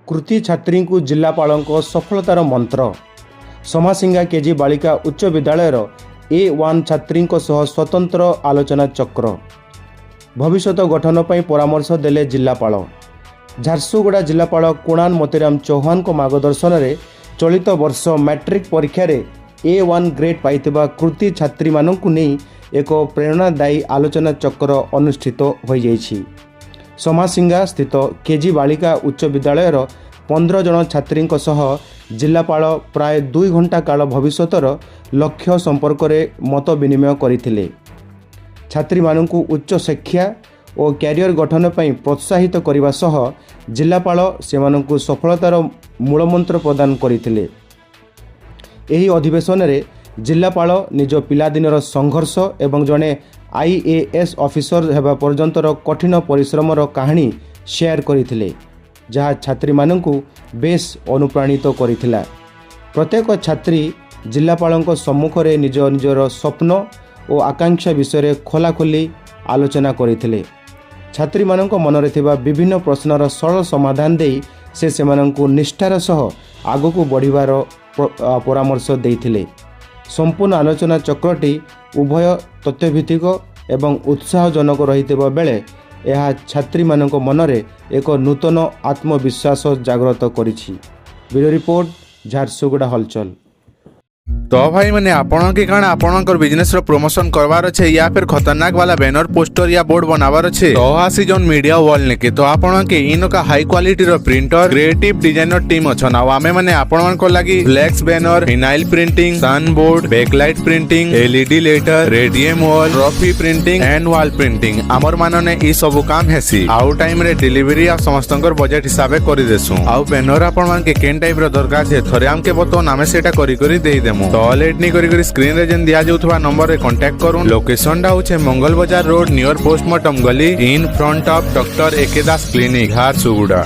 कृति छात्री को जिलापाल सफलतार मंत्र। समासिंगा केजी बालिका उच्च विद्यालय A1 छात्री स्वतंत्र आलोचना चक्र। भविष्य गठन पर परामर्श देले जिलापाल। झारसुगुड़ा जिलापाल कुणाल मोतीराम चौहान को मार्गदर्शन में चलित वर्ष मैट्रिक परीक्षा रे A1 ग्रेड पाइथिबा कृति छात्री मानकु नहीं एक प्रेरणादायी आलोचना चक्र अनुष्ठित हो जाइछि। समासिंगा स्थित केजी बालिका उच्च विद्यालय 15 जन छात्री सह जिलापाल प्राय 2 घंटा काल भविष्यतर लक्ष्य संपर्क में मत विनिमय करथिले। छात्री मानकु उच्च शिक्षा और कैरियर गठन पर प्रोत्साहित करने सह जिलापाल सेमानंकु सफलतार मूलमंत्र प्रदान करथिले। एही अधिवेशन में जिलापाल निज पिलादिनर संघर्ष एवं जड़े IAS ऑफिसर हेबा पर्यंतर कठिन परिश्रमर कहानी शेयर करथिले, जहाँ छात्री मानकु बेस अनुप्राणित करिथिला। प्रत्येक छात्री जिलापाल सम्मुख में निज निजर स्वप्न और आकांक्षा विषय खोलाखोली आलोचना करथिले। छात्री मानक मनरे थिबा विभिन्न प्रश्नर सरल समाधान देई से सेमानंकु निष्ठार सह आगकु बढ़िबार परामर्श देइथिले। संपूर्ण आलोचना चक्रटी उभय तथ्यभित्तिक एवं उत्साहजनक रहिथिबा बेले यह छात्री मानक मनरे एक नूतन आत्मविश्वास जागृत करिछि। ब्यूरो रिपोर्ट झारसुगुड़ा हलचल। तो भाई मैंने आपण के कारण आपणकर बिजनेस रो प्रमोशन करवार अच्छे या फिर खतरनाक वाला बैनर पोस्टर या बोर्ड बनावार अच्छे तो आसी जोन मीडिया वॉल ने के तो आपण के इन का हाई क्वालिटी रो प्रिंटर क्रिएटिव डिजाइनर टीम अछन आ आमे माने आपण को लागि flex banner vinyl printing sun board backlight printing LED letter radium wall trophy printing and wall printing हमर मानने ई सब काम हेसी आउ टाइम रे डिलीवरी आ समस्तंकर बजट हिसाबे करि देसु आउ बैनर आपण मान के केन टाइप रो दरकार छे थरे हमके बतो नामे सेटा करी करी देई देमु तो लेट नहीं करी स्क्रीन रे जन दिया जाउथवा नंबर रे कांटेक्ट करूँ। लोकेशन डा होचे Mangal Bazar road near postmortem गली in front of doctor A K Das clinic Jharsuguda.